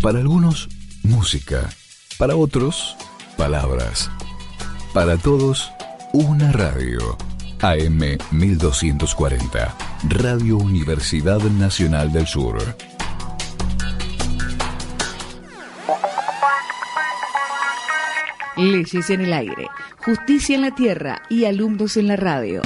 Para algunos, música. Para otros, palabras. Para todos, una radio. AM 1240. Radio Universidad Nacional del Sur. Leyes en el aire, justicia en la tierra y alumnos en la radio.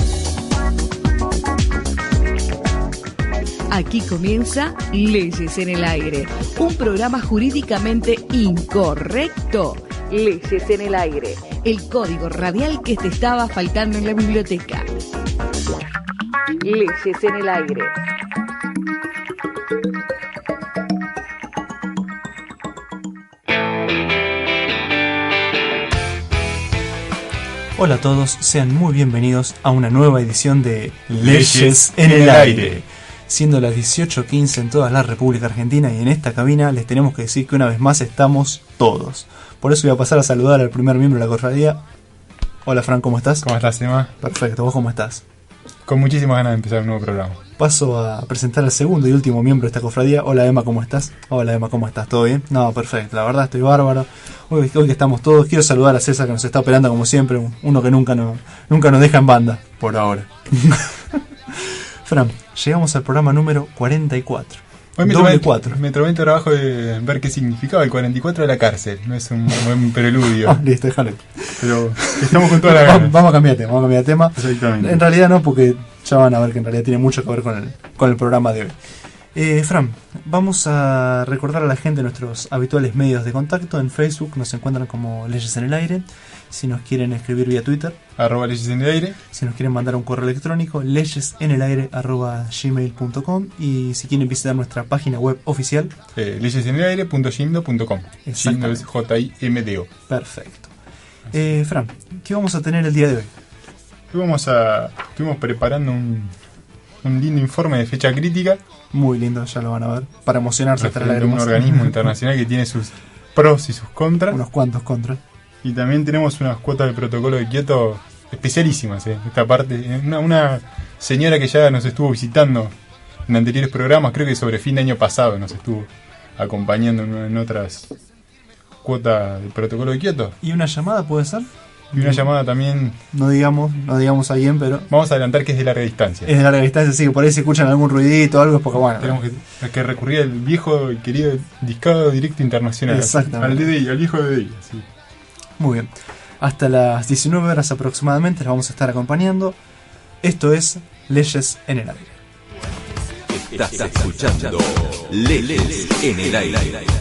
Aquí comienza Leyes en el aire, un programa jurídicamente incorrecto. Leyes en el aire, el código radial que te estaba faltando en la biblioteca. Leyes en el aire. Hola a todos, sean muy bienvenidos a una nueva edición de Leyes en el aire. Siendo las 18:15 en toda la República Argentina y en esta cabina les tenemos que decir que una vez más estamos todos. Por eso voy a pasar a saludar al primer miembro de la cofradía. Hola Fran, ¿cómo estás? ¿Cómo estás, Emma? Perfecto, ¿vos cómo estás? Con muchísimas ganas de empezar un nuevo programa. Paso a presentar al segundo y último miembro de esta cofradía. Hola Emma, ¿cómo estás? Hola Emma, ¿cómo estás? ¿Todo bien? No, perfecto, la verdad estoy bárbaro. Hoy que estamos todos, quiero saludar a César que nos está operando como siempre, uno que nunca nos deja en banda, por ahora. Fran, llegamos al programa número 44. Hoy me tomé el trabajo de ver qué significaba el 44 de la cárcel. No es un buen preludio. Listo, déjalo. Pero estamos con toda la ganas. Vamos a cambiar de tema. Exactamente. En realidad no, porque ya van a ver que en realidad tiene mucho que ver con el programa de hoy. Fran, vamos a recordar a la gente nuestros habituales medios de contacto. En Facebook nos encuentran como Leyes en el Aire. Si nos quieren escribir vía Twitter, @Leyes en el Aire. Si nos quieren mandar un correo electrónico, leyesenelaire@gmail.com. Y si quieren visitar nuestra página web oficial, leyesenelaire.gimdo.com. Gimdo es JIMDO. Perfecto. Fran, ¿qué vamos a tener el día de hoy? Estuvimos preparando un lindo informe de fecha crítica. Muy lindo, ya lo van a ver. Para emocionarse hasta la un organismo internacional que tiene sus pros y sus contras. Unos cuantos contras. Y también tenemos unas cuotas del protocolo de Kioto especialísimas. Esta parte, una señora que ya nos estuvo visitando en anteriores programas, creo que sobre fin de año pasado nos estuvo acompañando en otras cuotas del protocolo de Kioto. ¿Y una llamada puede ser? Y una llamada también. No digamos a quién, pero vamos a adelantar que es de larga distancia. Es de larga distancia, sí, que por ahí si escuchan algún ruidito o algo es porque bueno. Tenemos que recurrir al viejo y querido discado directo internacional. Exactamente. Al viejo DDI, sí. Muy bien. Hasta las 19 horas aproximadamente les vamos a estar acompañando. Esto es Leyes en el Aire. Estás escuchando Leyes en el Aire.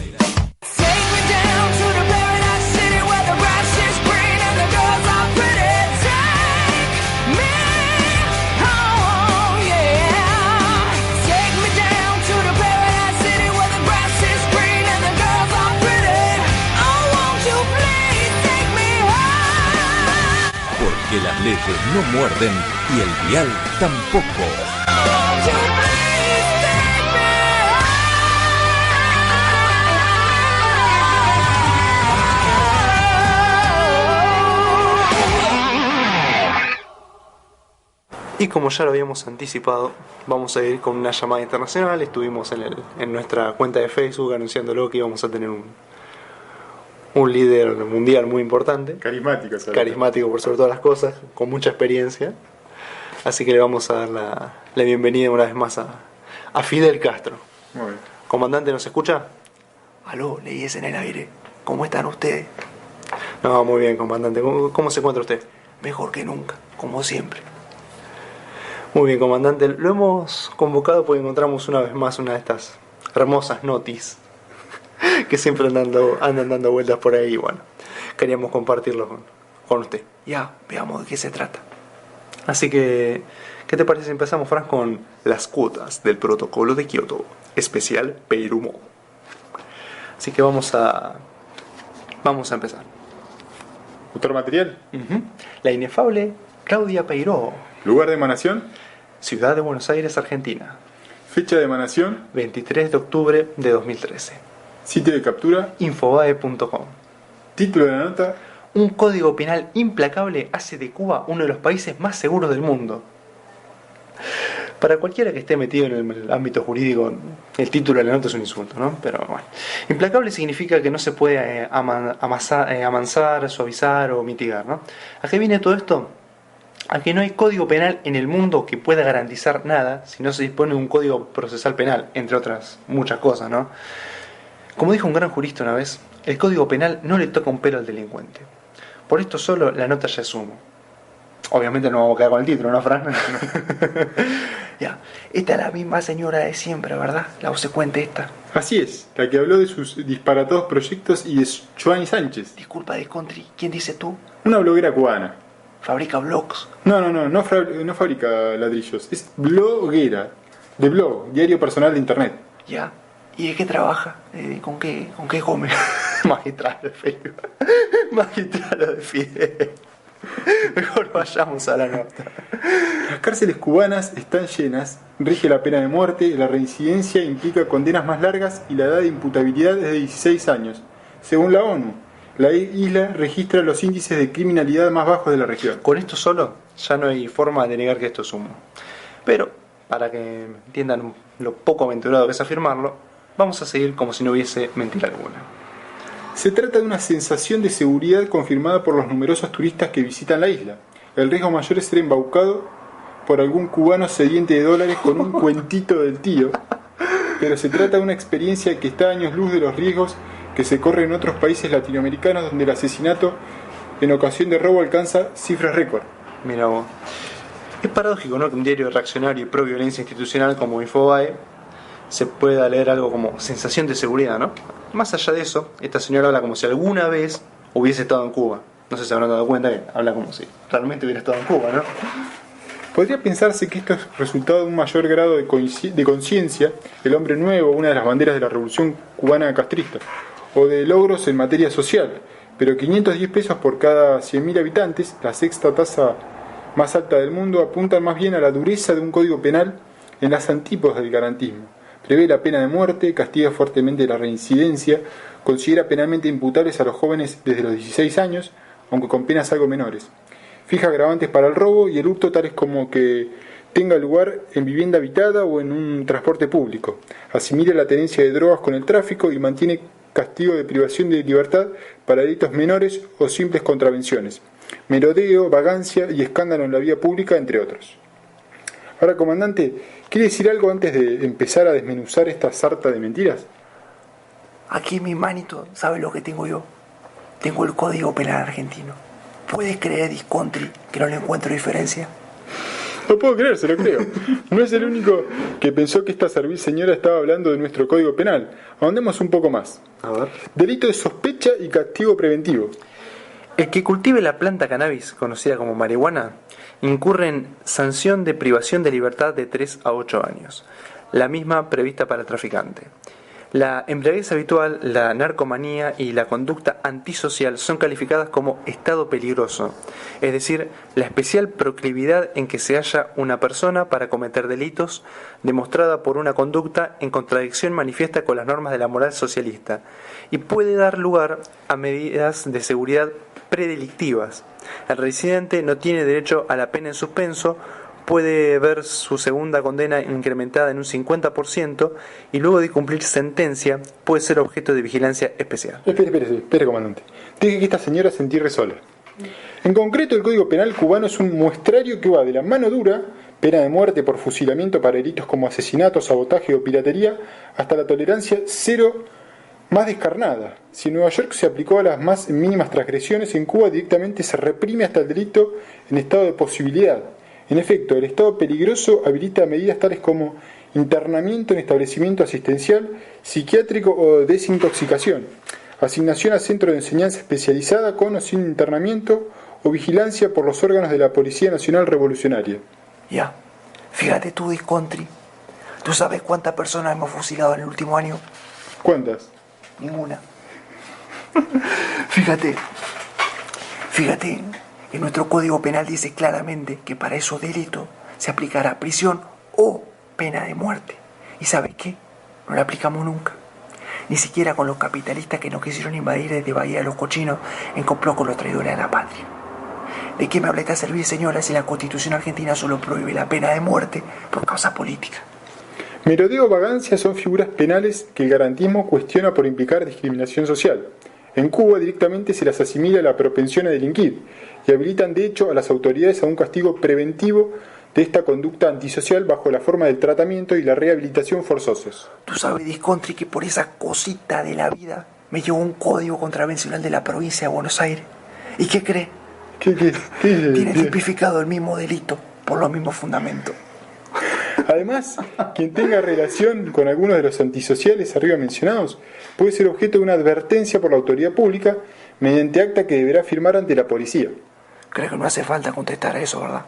Que las leyes no muerden y el vial tampoco. Y como ya lo habíamos anticipado, vamos a ir con una llamada internacional. Estuvimos en nuestra cuenta de Facebook anunciándolo que íbamos a tener un líder mundial muy importante, carismático por sobre todas las cosas, con mucha experiencia, así que le vamos a dar la bienvenida una vez más a Fidel Castro. Muy bien. Comandante, ¿nos escucha? Aló, Leyes en el Aire, ¿cómo están ustedes? No, muy bien, comandante, ¿cómo se encuentra usted? Mejor que nunca, como siempre. Muy bien, comandante, lo hemos convocado porque encontramos una vez más una de estas hermosas notis que siempre andan dando vueltas por ahí. Bueno, queríamos compartirlo con usted. Ya, veamos de qué se trata. Así que, ¿qué te parece si empezamos, Fran, con las cuotas del protocolo de Kioto, especial Peirumo? Así que vamos a empezar. ¿Autor material? La inefable Claudia Peiró. ¿Lugar de emanación? Ciudad de Buenos Aires, Argentina. Fecha de emanación: 23 de octubre de 2013. Sitio de captura: infobae.com. Título de la nota: un código penal implacable hace de Cuba uno de los países más seguros del mundo. Para cualquiera que esté metido en el ámbito jurídico, el título de la nota es un insulto, ¿no? Pero bueno. Implacable significa que no se puede amansar, suavizar o mitigar, ¿no? ¿A qué viene todo esto? A que no hay código penal en el mundo que pueda garantizar nada si no se dispone de un código procesal penal, entre otras muchas cosas, ¿no? Como dijo un gran jurista una vez, el código penal no le toca un pelo al delincuente. Por esto solo la nota ya es humo. Obviamente no vamos a quedar con el título, ¿no, Fran? Ya, esta es la misma señora de siempre, ¿verdad? La obsecuente esta. Así es, la que habló de sus disparatados proyectos y de Joanny Sánchez. Disculpa, Discontri, ¿quién dice tú? Una bloguera cubana. ¿Fabrica blogs? No fabrica ladrillos, es bloguera. De blog, diario personal de internet. Ya. ¿Y de qué trabaja? ¿Con qué come? Magistralo de Fidel. Magistralo de Fidel. Mejor vayamos a la nota. Las cárceles cubanas están llenas, rige la pena de muerte, la reincidencia implica condenas más largas y la edad de imputabilidad es de 16 años. Según la ONU, la isla registra los índices de criminalidad más bajos de la región. Con esto solo ya no hay forma de negar que esto es humo. Pero, para que entiendan lo poco aventurado que es afirmarlo, vamos a seguir como si no hubiese mentira alguna. Se trata de una sensación de seguridad confirmada por los numerosos turistas que visitan la isla. El riesgo mayor es ser embaucado por algún cubano sediente de dólares con un cuentito del tío, pero se trata de una experiencia que está a años luz de los riesgos que se corren en otros países latinoamericanos donde el asesinato en ocasión de robo alcanza cifras récord. Mira vos. Es paradójico, ¿no?, que un diario reaccionario y pro violencia institucional como Infobae se pueda leer algo como sensación de seguridad, ¿no? Más allá de eso, esta señora habla como si alguna vez hubiese estado en Cuba. No sé si se habrán dado cuenta que habla como si realmente hubiera estado en Cuba, ¿no? Podría pensarse que esto es resultado de un mayor grado de conciencia, el hombre nuevo, una de las banderas de la revolución cubana castrista, o de logros en materia social, pero 510 pesos por cada 100.000 habitantes, la sexta tasa más alta del mundo, apuntan más bien a la dureza de un código penal en las antípodas del garantismo. Prevé la pena de muerte, castiga fuertemente la reincidencia, considera penalmente imputables a los jóvenes desde los 16 años, aunque con penas algo menores. Fija agravantes para el robo y el hurto tales como que tenga lugar en vivienda habitada o en un transporte público. Asimila la tenencia de drogas con el tráfico y mantiene castigo de privación de libertad para delitos menores o simples contravenciones. Merodeo, vagancia y escándalo en la vía pública, entre otros. Ahora, comandante, ¿quiere decir algo antes de empezar a desmenuzar esta sarta de mentiras? Aquí en mi manito, ¿sabes lo que tengo yo? Tengo el Código Penal argentino. ¿Puedes creer, Discontri, que no le encuentro diferencia? No puedo creer, se lo creo. No es el único que pensó que esta servil señora estaba hablando de nuestro Código Penal. Ahondemos un poco más. A ver. Delito de sospecha y castigo preventivo. El que cultive la planta cannabis, conocida como marihuana, incurre en sanción de privación de libertad de 3 a 8 años, la misma prevista para el traficante. La embriaguez habitual, la narcomanía y la conducta antisocial son calificadas como estado peligroso, es decir, la especial proclividad en que se halla una persona para cometer delitos, demostrada por una conducta en contradicción manifiesta con las normas de la moral socialista, y puede dar lugar a medidas de seguridad predelictivas. El residente no tiene derecho a la pena en suspenso, puede ver su segunda condena incrementada en un 50% y luego de cumplir sentencia puede ser objeto de vigilancia especial. Espere, comandante. Deje que esta señora se entierre sola. En concreto, el Código Penal cubano es un muestrario que va de la mano dura, pena de muerte por fusilamiento para delitos como asesinato, sabotaje o piratería, hasta la tolerancia cero más descarnada. Si en Nueva York se aplicó a las más mínimas transgresiones, en Cuba directamente se reprime hasta el delito en estado de posibilidad. En efecto, el estado peligroso habilita medidas tales como internamiento en establecimiento asistencial, psiquiátrico o desintoxicación, asignación a centro de enseñanza especializada con o sin internamiento o vigilancia por los órganos de la Policía Nacional Revolucionaria. Ya, fíjate tú, Discontri, ¿tú sabes cuántas personas hemos fusilado en el último año? ¿Cuántas? Ninguna. Fíjate, en nuestro Código Penal dice claramente que para esos delitos se aplicará prisión o pena de muerte. ¿Y sabes qué? No la aplicamos nunca. Ni siquiera con los capitalistas que nos quisieron invadir desde Bahía de los Cochinos en complot con los traidores a la patria. ¿De qué me habla esta servir, señora, si la Constitución argentina solo prohíbe la pena de muerte por causa política? Merodeo o vagancia son figuras penales que el garantismo cuestiona por implicar discriminación social. En Cuba directamente se las asimila a la propensión a delinquir y habilitan de hecho a las autoridades a un castigo preventivo de esta conducta antisocial bajo la forma del tratamiento y la rehabilitación forzosos. Tú sabes, Discontri, que por esa cosita de la vida me llegó un código contravencional de la provincia de Buenos Aires. ¿Y qué cree? ¿Qué? Tiene tipificado el mismo delito por los mismos fundamentos. Además, quien tenga relación con algunos de los antisociales arriba mencionados puede ser objeto de una advertencia por la autoridad pública mediante acta que deberá firmar ante la policía. Creo que no hace falta contestar a eso, ¿verdad?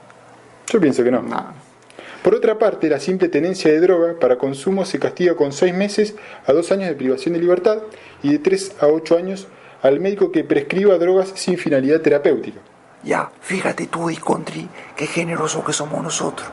Yo pienso que no. No. Por otra parte, la simple tenencia de droga para consumo se castiga con 6 meses a 2 años de privación de libertad y de 3 a 8 años al médico que prescriba drogas sin finalidad terapéutica. Ya, fíjate tú, Discontri, qué generoso que somos nosotros.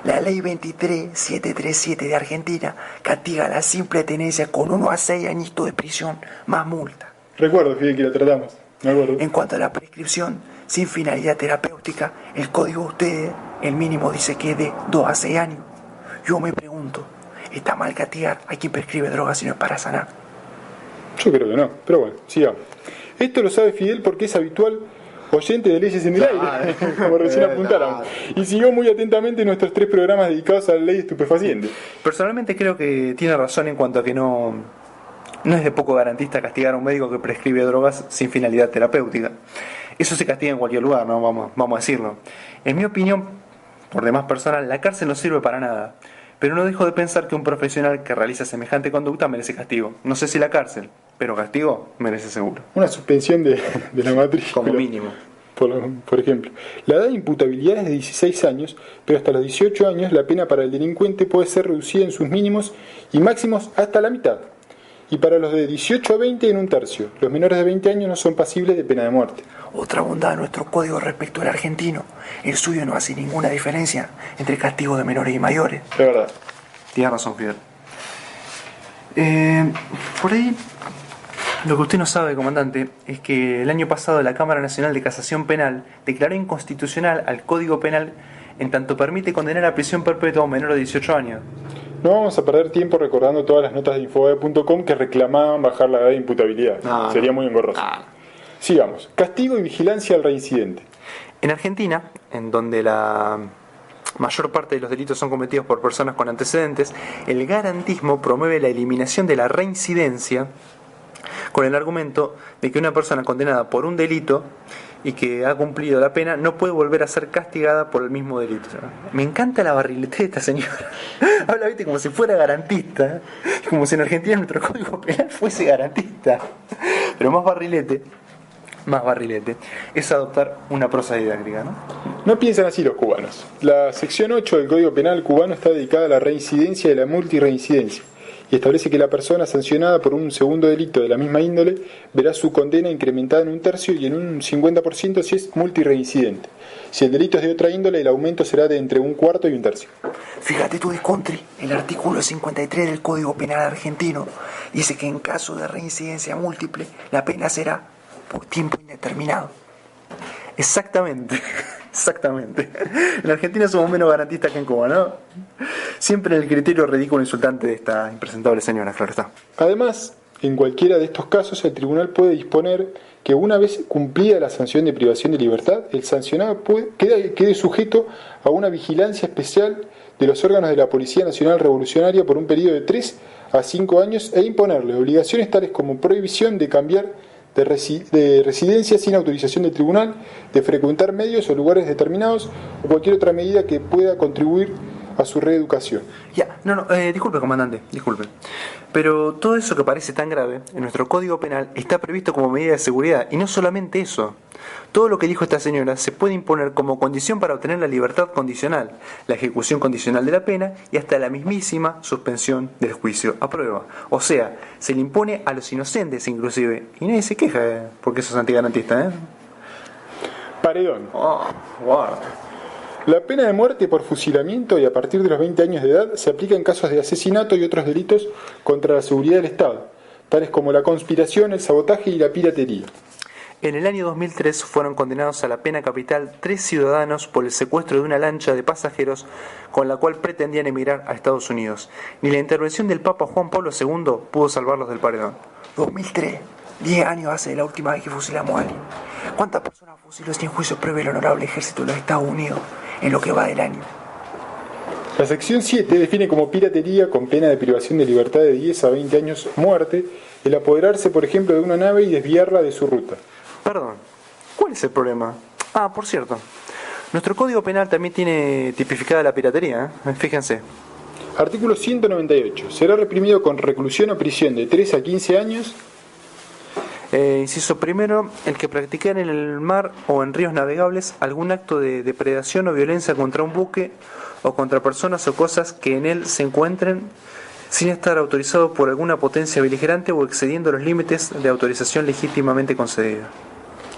La ley 23737 de Argentina castiga la simple tenencia con 1 a 6 añitos de prisión más multa. Recuerdo, Fidel, que la tratamos. Me acuerdo. En cuanto a la prescripción sin finalidad terapéutica, el código de ustedes, el mínimo dice que es de 2 a 6 años. Yo me pregunto, ¿está mal castigar a quien prescribe drogas si no es para sanar? Yo creo que no, pero bueno, sigamos. Esto lo sabe Fidel porque es habitual oyente de Leyes en el Aire, como recién apuntaron, y siguió muy atentamente nuestros 3 programas dedicados a la ley estupefaciente. Personalmente creo que tiene razón en cuanto a que no es de poco garantista castigar a un médico que prescribe drogas sin finalidad terapéutica. Eso se castiga en cualquier lugar, ¿no? Vamos a decirlo. En mi opinión, por demás personal, la cárcel no sirve para nada. Pero no dejo de pensar que un profesional que realiza semejante conducta merece castigo. No sé si la cárcel, pero castigo merece seguro. Una suspensión de la matrícula. Como mínimo. Por ejemplo, la edad de imputabilidad es de 16 años, pero hasta los 18 años la pena para el delincuente puede ser reducida en sus mínimos y máximos hasta la mitad. Y para los de 18 a 20 en un tercio. Los menores de 20 años no son pasibles de pena de muerte. Otra bondad de nuestro código respecto al argentino. El suyo no hace ninguna diferencia entre castigo de menores y mayores. De verdad. Tienes razón, Fidel. Por ahí, lo que usted no sabe, comandante, es que el año pasado la Cámara Nacional de Casación Penal declaró inconstitucional al Código Penal en tanto permite condenar a prisión perpetua a un menor de 18 años. No vamos a perder tiempo recordando todas las notas de Infobae.com que reclamaban bajar la edad de imputabilidad. Sería muy engorroso. Sigamos. Castigo y vigilancia al reincidente. En Argentina, en donde la mayor parte de los delitos son cometidos por personas con antecedentes, el garantismo promueve la eliminación de la reincidencia con el argumento de que una persona condenada por un delito y que ha cumplido la pena no puede volver a ser castigada por el mismo delito. Me encanta la barrilete de esta señora. Habla, viste, como si fuera garantista, como si en Argentina nuestro código penal fuese garantista. Pero más barrilete es adoptar una prosa didáctica, ¿no? No piensan así los cubanos. La sección 8 del Código Penal cubano está dedicada a la reincidencia y la multireincidencia y establece que la persona sancionada por un segundo delito de la misma índole verá su condena incrementada en un tercio y en un 50% si es multireincidente. Si el delito es de otra índole, el aumento será de entre un cuarto y un tercio. Fíjate tú, Discontri, el artículo 53 del Código Penal argentino dice que en caso de reincidencia múltiple, la pena será por tiempo indeterminado. Exactamente. En Argentina somos menos garantistas que en Cuba, ¿no? Siempre en el criterio ridículo e insultante de esta impresentable señora, claro está. Además, en cualquiera de estos casos, el tribunal puede disponer que una vez cumplida la sanción de privación de libertad, el sancionado quede sujeto a una vigilancia especial de los órganos de la Policía Nacional Revolucionaria por un periodo de 3 a 5 años e imponerle obligaciones tales como prohibición de cambiar de residencia sin autorización del tribunal, de frecuentar medios o lugares determinados o cualquier otra medida que pueda contribuir a su reeducación. Disculpe, comandante, disculpe. Pero todo eso que parece tan grave en nuestro Código Penal está previsto como medida de seguridad. Y no solamente eso. Todo lo que dijo esta señora se puede imponer como condición para obtener la libertad condicional, la ejecución condicional de la pena y hasta la mismísima suspensión del juicio a prueba. O sea, se le impone a los inocentes inclusive. Y nadie se queja porque eso es antigarantista, ¿eh? Paredón. Wow. La pena de muerte por fusilamiento y a partir de los 20 años de edad se aplica en casos de asesinato y otros delitos contra la seguridad del Estado, tales como la conspiración, el sabotaje y la piratería. En el año 2003 fueron condenados a la pena capital 3 ciudadanos por el secuestro de una lancha de pasajeros con la cual pretendían emigrar a Estados Unidos. Ni la intervención del Papa Juan Pablo II pudo salvarlos del paredón. 2003, 10 años hace de la última vez que fusilamos a alguien. ¿Cuántas personas fusiló sin juicio previo el honorable ejército de los Estados Unidos en lo que va del año? La sección 7 define como piratería con pena de privación de libertad de 10 a 20 años muerte el apoderarse, por ejemplo, de una nave y desviarla de su ruta. Perdón, ¿cuál es el problema? Ah, por cierto, nuestro Código Penal también tiene tipificada la piratería, Fíjense. Artículo 198. Será reprimido con reclusión o prisión de 3 a 15 años. Inciso primero, el que practicara en el mar o en ríos navegables algún acto de depredación o violencia contra un buque o contra personas o cosas que en él se encuentren sin estar autorizado por alguna potencia beligerante o excediendo los límites de autorización legítimamente concedida.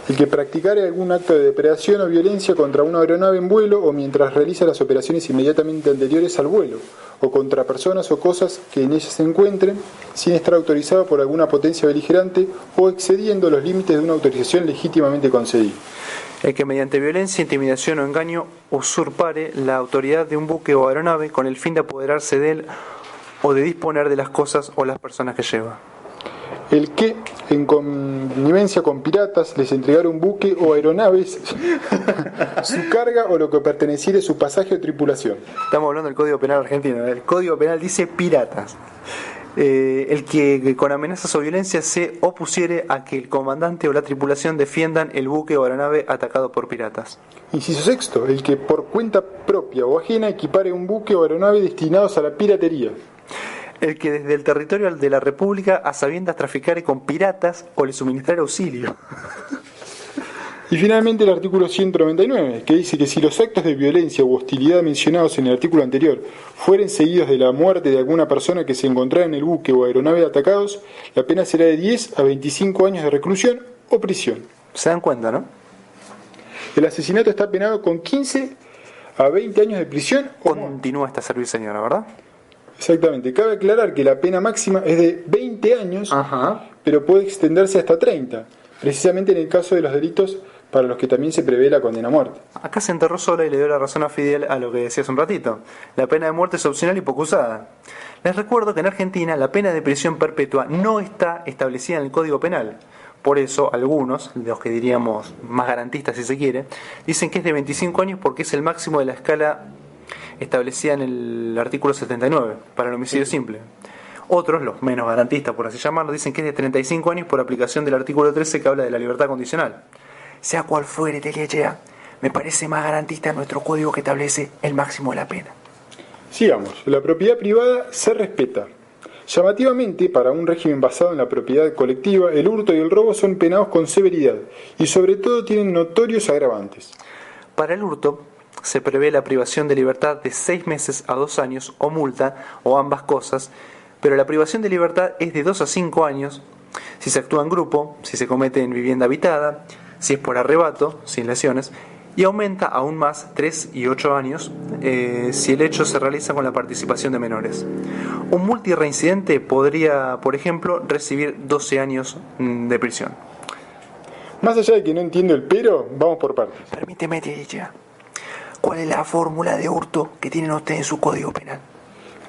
El que practicare algún acto de depredación o violencia contra una aeronave en vuelo o mientras realiza las operaciones inmediatamente anteriores al vuelo, o contra personas o cosas que en ellas se encuentren, sin estar autorizado por alguna potencia beligerante o excediendo los límites de una autorización legítimamente concedida. El que mediante violencia, intimidación o engaño usurpare la autoridad de un buque o aeronave con el fin de apoderarse de él o de disponer de las cosas o las personas que lleva. El que, en connivencia con piratas, les entregara un buque o aeronaves, su carga o lo que perteneciere a su pasaje o tripulación. Estamos hablando del Código Penal argentino. El Código Penal dice piratas. El que con amenazas o violencia se opusiere a que el comandante o la tripulación defiendan el buque o aeronave atacado por piratas. Inciso sexto. El que por cuenta propia o ajena equipare un buque o aeronave destinados a la piratería. El que desde el territorio de la República a sabiendas traficare con piratas o le suministrare auxilio. Y finalmente el artículo 199, que dice que si los actos de violencia u hostilidad mencionados en el artículo anterior fueren seguidos de la muerte de alguna persona que se encontrara en el buque o aeronave atacados, la pena será de 10 a 25 años de reclusión o prisión. ¿Se dan cuenta, no? El asesinato está penado con 15 a 20 años de prisión o Continúa esta serviseñora, ¿verdad? Exactamente. Cabe aclarar que la pena máxima es de 20 años, pero puede extenderse hasta 30, precisamente en el caso de los delitos para los que también se prevé la condena a muerte. Acá se enterró sola y le dio la razón a Fidel a lo que decía hace un ratito. La pena de muerte es opcional y poco usada. Les recuerdo que en Argentina la pena de prisión perpetua no está establecida en el Código Penal. Por eso algunos, los que diríamos más garantistas si se quiere, dicen que es de 25 años porque es el máximo de la escala establecida en el artículo 79 para el homicidio simple. Otros, los menos garantistas por así llamarlo, dicen que es de 35 años por aplicación del artículo 13 que habla de la libertad condicional. Sea cual fuere, Telechea, me parece más garantista nuestro código que establece el máximo de la pena. Sigamos. La propiedad privada se respeta. Llamativamente, para un régimen basado en la propiedad colectiva, el hurto y el robo son penados con severidad y sobre todo tienen notorios agravantes. Para el hurto se prevé la privación de libertad de 6 meses a 2 años o multa o ambas cosas, pero la privación de libertad es de 2 a 5 años si se actúa en grupo, si se comete en vivienda habitada, si es por arrebato, sin lesiones, y aumenta aún más 3 y 8 años si el hecho se realiza con la participación de menores. Un multireincidente podría, por ejemplo, recibir 12 años de prisión. Más allá de que no entiendo el pero, vamos por partes. Permíteme, Telechea. ¿Cuál es la fórmula de hurto que tienen ustedes en su código penal?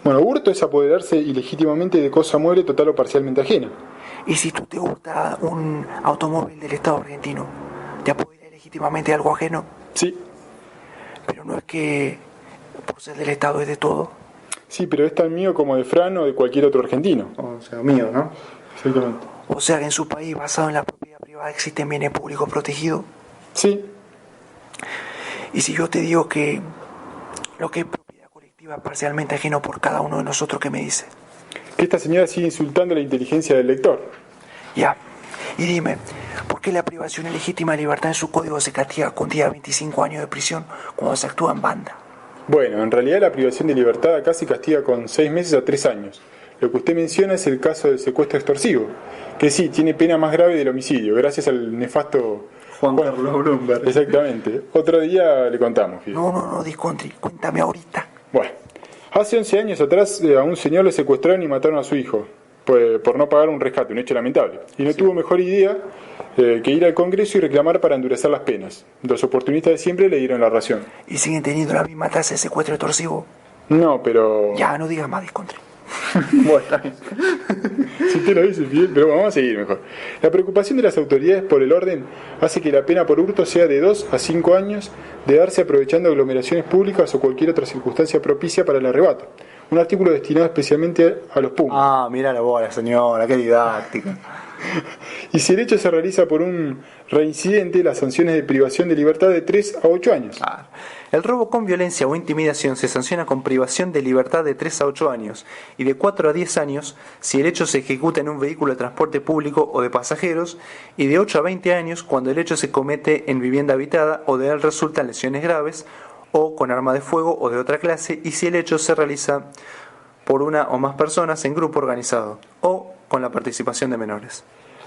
Bueno, hurto es apoderarse ilegítimamente de cosa mueble total o parcialmente ajena. ¿Y si tú te hurtas un automóvil del Estado argentino, te apoderas legítimamente de algo ajeno? Sí. Pero no es que por ser del Estado es de todo. Sí, pero es tan mío como de Fran o de cualquier otro argentino. O sea, mío, ¿no? Exactamente. O sea que en su país, basado en la propiedad privada, existen bienes públicos protegidos. Sí. Y si yo te digo que lo que es propiedad colectiva es parcialmente ajeno por cada uno de nosotros, ¿qué me dice? Que esta señora sigue insultando la inteligencia del lector. Ya. Y dime, ¿por qué la privación ilegítima de libertad en su código se castiga con 10 a 25 años de prisión cuando se actúa en banda? Bueno, en realidad la privación de libertad acá se castiga con 6 meses a 3 años. Lo que usted menciona es el caso del secuestro extorsivo, que sí, tiene pena más grave del homicidio, gracias al nefasto Juan Carlos Bloomberg. Exactamente. Otro día le contamos. Fíjate. No, Discontri, cuéntame ahorita. Bueno, hace 11 años atrás a un señor le secuestraron y mataron a su hijo. por no pagar un rescate, un hecho lamentable. Y no tuvo mejor idea que ir al Congreso y reclamar para endurecer las penas. Los oportunistas de siempre le dieron la razón. ¿Y siguen teniendo la misma tasa de secuestro extorsivo? No, pero... Ya, no digas más, Discontri. Bueno, está bien. Si usted lo dice, Fidel, pero vamos a seguir mejor. La preocupación de las autoridades por el orden hace que la pena por hurto sea de 2 a 5 años de darse aprovechando aglomeraciones públicas o cualquier otra circunstancia propicia para el arrebato. Un artículo destinado especialmente a los Pumas. Ah, mira la bola, señora, qué didáctica. Y si el hecho se realiza por un reincidente, las sanciones de privación de libertad de 3 a 8 años. Ah, el robo con violencia o intimidación se sanciona con privación de libertad de 3 a 8 años y de 4 a 10 años si el hecho se ejecuta en un vehículo de transporte público o de pasajeros, y de 8 a 20 años cuando el hecho se comete en vivienda habitada o de él resultan lesiones graves o con arma de fuego o de otra clase, y si el hecho se realiza por una o más personas en grupo organizado o con la participación de menores.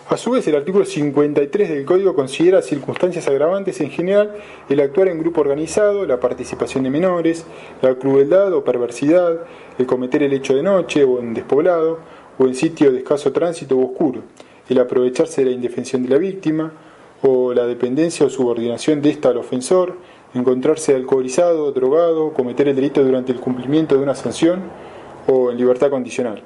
A su vez, el artículo 53 del Código considera circunstancias agravantes en general el actuar en grupo organizado, la participación de menores, la crueldad o perversidad, el cometer el hecho de noche o en despoblado o en sitio de escaso tránsito o oscuro, el aprovecharse de la indefensión de la víctima o la dependencia o subordinación de ésta al ofensor, encontrarse alcoholizado, drogado, cometer el delito durante el cumplimiento de una sanción o en libertad condicional.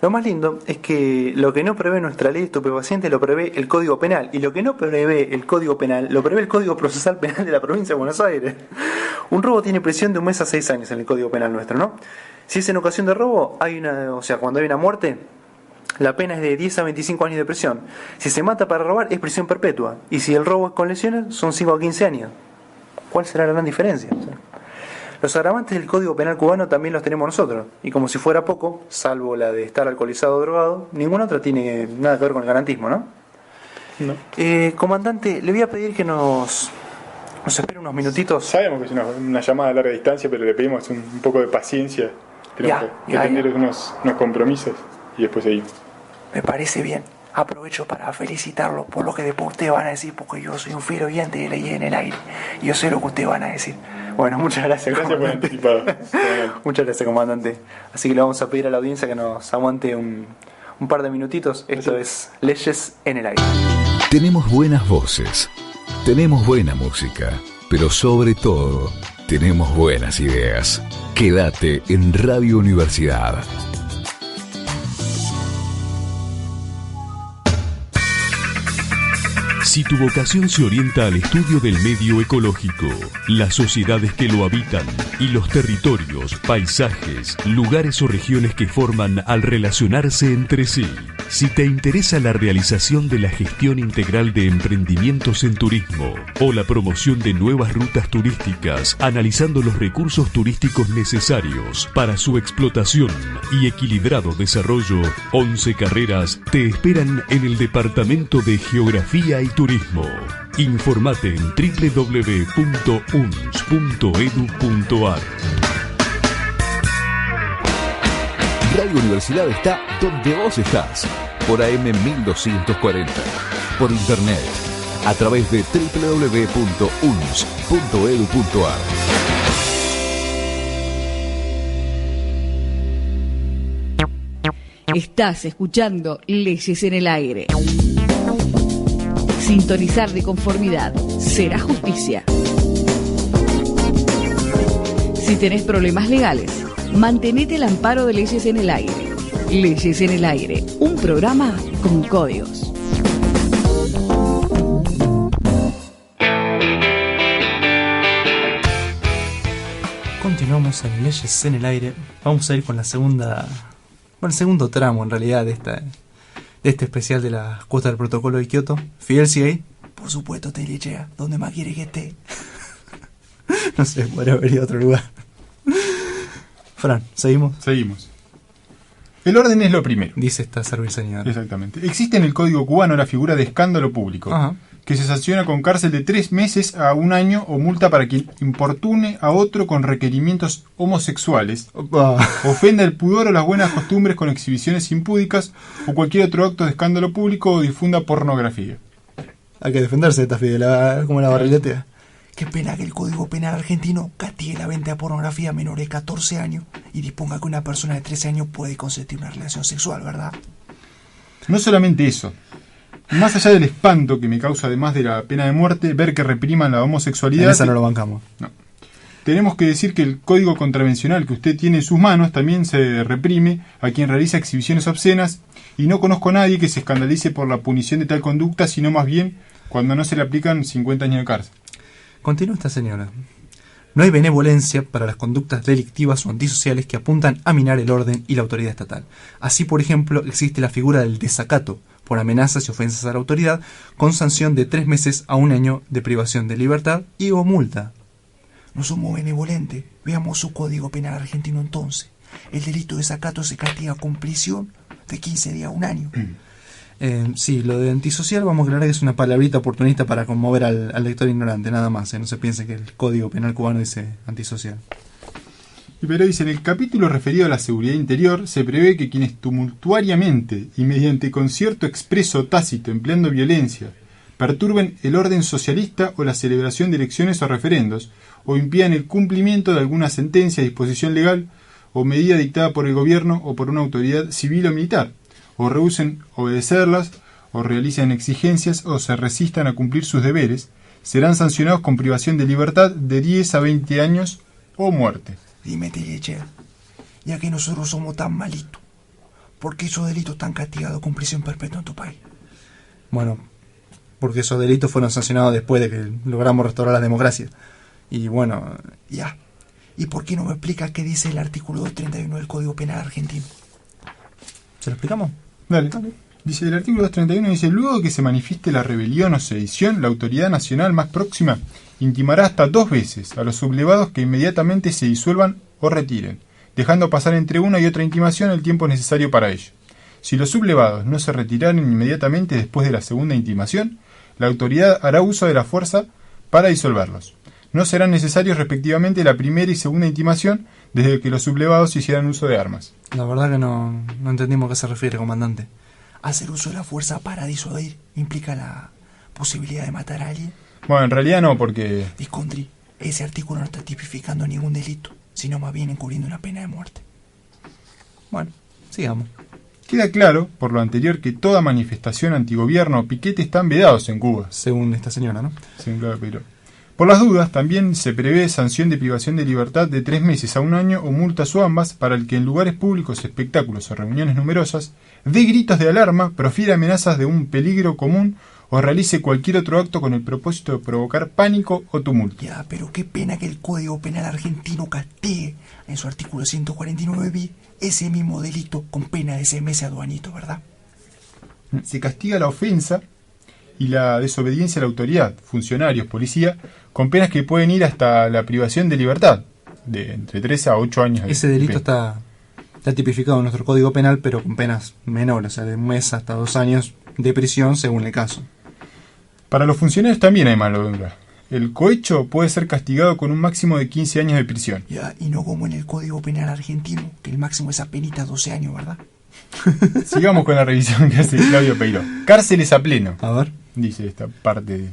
Lo más lindo es que lo que no prevé nuestra ley de estupefacientes lo prevé el Código Penal, y lo que no prevé el Código Penal lo prevé el Código Procesal Penal de la provincia de Buenos Aires. Un robo tiene prisión de 1 mes a 6 años en el Código Penal nuestro, ¿no? Si es en ocasión de robo, cuando hay una muerte, la pena es de 10 a 25 años de prisión. Si se mata para robar, es prisión perpetua, y si el robo es con lesiones, son 5 a 15 años. ¿Cuál será la gran diferencia? Los agravantes del Código Penal cubano también los tenemos nosotros, y como si fuera poco, salvo la de estar alcoholizado o drogado, ninguna otra tiene nada que ver con el garantismo, ¿no? No. Comandante, le voy a pedir que nos espere unos minutitos. Sabemos que es una llamada a larga distancia, pero le pedimos un poco de paciencia. Tenemos que tener unos compromisos y después seguimos. Me parece bien. Aprovecho para felicitarlo por lo que después ustedes van a decir, porque yo soy un fiel oyente de Leyes en el Aire y yo sé lo que ustedes van a decir. Bueno, muchas gracias. Gracias por anticipado. Muchas gracias, comandante. Así que le vamos a pedir a la audiencia que nos aguante un par de minutitos. Esto es Leyes en el Aire. Tenemos buenas voces, tenemos buena música, pero sobre todo, tenemos buenas ideas. Quédate en Radio Universidad. Si tu vocación se orienta al estudio del medio ecológico, las sociedades que lo habitan y los territorios, paisajes, lugares o regiones que forman al relacionarse entre sí, si te interesa la realización de la gestión integral de emprendimientos en turismo o la promoción de nuevas rutas turísticas, analizando los recursos turísticos necesarios para su explotación y equilibrado desarrollo, 11 carreras te esperan en el Departamento de Geografía y Turismo. Informate en www.uns.edu.ar. Radio Universidad está donde vos estás, por AM 1240, por internet, a través de www.uns.edu.ar. Estás escuchando Leyes en el Aire. Sintonizar de conformidad será justicia. Si tenés problemas legales, mantenete al amparo de Leyes en el Aire. Leyes en el Aire, un programa con códigos. Continuamos en Leyes en el Aire. Vamos a ir con el segundo tramo en realidad de este especial de la cuota del protocolo de Kioto. Fidel, ¿sigue ahí? Por supuesto, Telechea. ¿Dónde más quiere que esté? No sé, podría haber ido a otro lugar. Fran, ¿seguimos? Seguimos. El orden es lo primero, dice esta serviseñora. Exactamente. Existe en el Código cubano la figura de escándalo público, que se sanciona con cárcel de 3 meses a 1 año o multa para quien importune a otro con requerimientos homosexuales, ofenda el pudor o las buenas costumbres con exhibiciones impúdicas o cualquier otro acto de escándalo público o difunda pornografía. Hay que defenderse de esta Fidel, como la barriletea. Qué pena que el Código Penal argentino castigue la venta de pornografía a menores de 14 años y disponga que una persona de 13 años puede consentir una relación sexual, ¿verdad? No solamente eso. Más allá del espanto que me causa, además de la pena de muerte, ver que repriman la homosexualidad... En esa no lo bancamos. No. Tenemos que decir que el código contravencional que usted tiene en sus manos también se reprime a quien realiza exhibiciones obscenas, y no conozco a nadie que se escandalice por la punición de tal conducta, sino más bien cuando no se le aplican 50 años de cárcel. Continúa esta señora. No hay benevolencia para las conductas delictivas o antisociales que apuntan a minar el orden y la autoridad estatal. Así, por ejemplo, existe la figura del desacato por amenazas y ofensas a la autoridad, con sanción de 3 meses a 1 año de privación de libertad y o multa. No somos benevolentes. Veamos su Código Penal argentino entonces. El delito de desacato se castiga con prisión de 15 días a 1 año. Sí, lo de antisocial vamos a aclarar que es una palabrita oportunista para conmover al lector ignorante, nada más. No se piense que el Código Penal cubano dice antisocial. Pero dice, en el capítulo referido a la seguridad interior, se prevé que quienes tumultuariamente y mediante concierto expreso o tácito empleando violencia, perturben el orden socialista o la celebración de elecciones o referendos, o impidan el cumplimiento de alguna sentencia, disposición legal o medida dictada por el gobierno o por una autoridad civil o militar, o rehúsen obedecerlas, o realicen exigencias o se resistan a cumplir sus deberes, serán sancionados con privación de libertad de 10 a 20 años o muerte. Dime, Telechea, ya que nosotros somos tan malitos, ¿por qué esos delitos están castigados con prisión perpetua en tu país? Bueno, porque esos delitos fueron sancionados después de que logramos restaurar la democracia. Y bueno... Ya. ¿Y por qué no me explicas qué dice el artículo 231 del Código Penal argentino? ¿Se lo explicamos? Dale. Dice, el artículo 231 dice, luego que se manifieste la rebelión o sedición, la autoridad nacional más próxima intimará hasta 2 veces a los sublevados que inmediatamente se disuelvan o retiren, dejando pasar entre una y otra intimación el tiempo necesario para ello. Si los sublevados no se retiraren inmediatamente después de la segunda intimación, la autoridad hará uso de la fuerza para disolverlos. No serán necesarios respectivamente la primera y segunda intimación desde que los sublevados hicieran uso de armas. La verdad que no entendimos a qué se refiere, comandante. Hacer uso de la fuerza para disuadir implica la posibilidad de matar a alguien. Bueno, en realidad no, porque... Viscontri, ese artículo no está tipificando ningún delito, sino más bien encubriendo una pena de muerte. Bueno, sigamos. Queda claro, por lo anterior, que toda manifestación antigobierno o piquete están vedados en Cuba. Según esta señora, ¿no? Según Claudio Peiró. Por las dudas, también se prevé sanción de privación de libertad de 3 meses a 1 año o multas o ambas para el que en lugares públicos, espectáculos o reuniones numerosas dé gritos de alarma, profiere amenazas de un peligro común o realice cualquier otro acto con el propósito de provocar pánico o tumulto. Ya, pero qué pena que el Código Penal argentino castigue en su artículo 149 bis ese mismo delito con pena de 6 meses aduanito, ¿verdad? Se castiga la ofensa y la desobediencia a la autoridad, funcionarios, policía, con penas que pueden ir hasta la privación de libertad, de entre 3 a 8 años. Ese delito está tipificado en nuestro Código Penal, pero con penas menores, o sea, de 1 mes hasta 2 años de prisión según el caso. Para los funcionarios también hay mano dura. El cohecho puede ser castigado con un máximo de 15 años de prisión. Ya, y no como en el Código Penal argentino, que el máximo es apenas 12 años, ¿verdad? Sigamos con la revisión que hace Claudio Peiró. Cárceles a pleno. A ver. Dice esta parte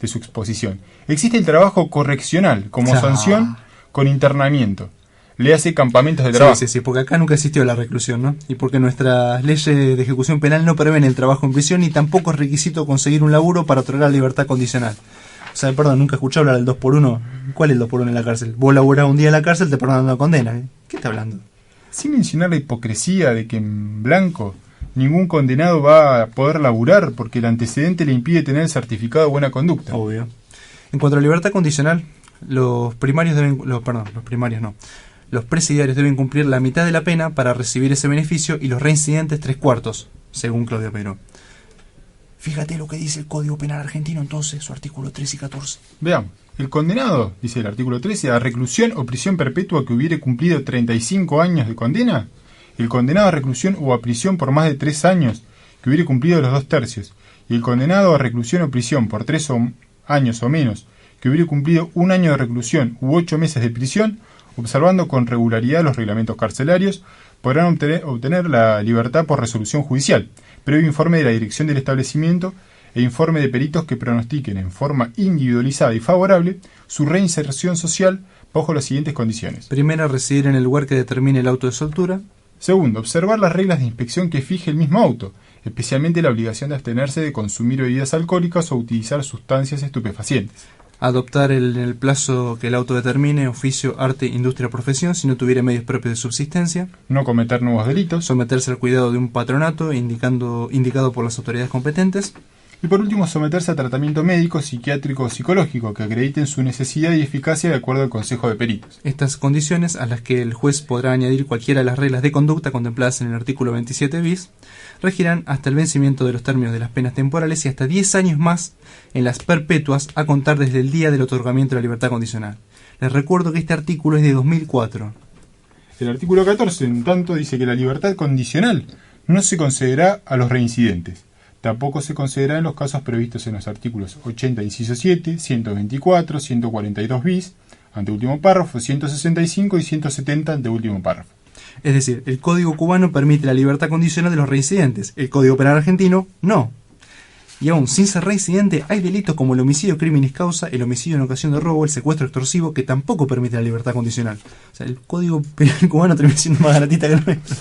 de su exposición. Existe el trabajo correccional como sanción con internamiento. Le hace campamentos de trabajo. Sí, porque acá nunca existió la reclusión, ¿no? Y porque nuestras leyes de ejecución penal no prevén el trabajo en prisión y tampoco es requisito conseguir un laburo para otorgar libertad condicional. O sea, perdón, nunca escuché hablar del 2x1. ¿Cuál es el 2x1 en la cárcel? Vos laburás un día en la cárcel, te perdonan la condena. ¿Qué está hablando? Sin mencionar la hipocresía de que en blanco ningún condenado va a poder laburar porque el antecedente le impide tener el certificado de buena conducta. Obvio. En cuanto a libertad condicional, los presidiarios deben cumplir la mitad de la pena para recibir ese beneficio y los reincidentes 3/4, según Claudio Peiró. Fíjate lo que dice el Código Penal argentino entonces, su artículo 13 y 14. Veamos. El condenado, dice el artículo 13, a reclusión o prisión perpetua que hubiere cumplido 35 años de condena. El condenado a reclusión o a prisión por más de 3 años que hubiere cumplido los 2/3. Y el condenado a reclusión o prisión por 3 años o menos que hubiere cumplido 1 año de reclusión u 8 meses de prisión, observando con regularidad los reglamentos carcelarios, podrán obtener la libertad por resolución judicial, previo informe de la dirección del establecimiento e informe de peritos que pronostiquen en forma individualizada y favorable su reinserción social bajo las siguientes condiciones. Primera, residir en el lugar que determine el auto de soltura. Segundo, observar las reglas de inspección que fije el mismo auto, especialmente la obligación de abstenerse de consumir bebidas alcohólicas o utilizar sustancias estupefacientes. Adoptar en el plazo que el auto determine oficio, arte, industria o profesión si no tuviera medios propios de subsistencia. No cometer nuevos delitos. Someterse al cuidado de un patronato indicado por las autoridades competentes. Y por último, someterse a tratamiento médico, psiquiátrico o psicológico que acrediten su necesidad y eficacia de acuerdo al Consejo de Peritos. Estas condiciones, a las que el juez podrá añadir cualquiera de las reglas de conducta contempladas en el artículo 27 bis, regirán hasta el vencimiento de los términos de las penas temporales y hasta 10 años más en las perpetuas a contar desde el día del otorgamiento de la libertad condicional. Les recuerdo que este artículo es de 2004. El artículo 14, en tanto, dice que la libertad condicional no se concederá a los reincidentes. Tampoco se concederá en los casos previstos en los artículos 80, inciso 7, 124, 142 bis, anteúltimo párrafo, 165 y 170, anteúltimo párrafo. Es decir, el Código cubano permite la libertad condicional de los reincidentes, el Código Penal argentino no. Y aún sin ser reincidente, hay delitos como el homicidio criminis causa, el homicidio en ocasión de robo, el secuestro extorsivo, que tampoco permite la libertad condicional. O sea, el Código Penal cubano termina siendo más garantista que el nuestro.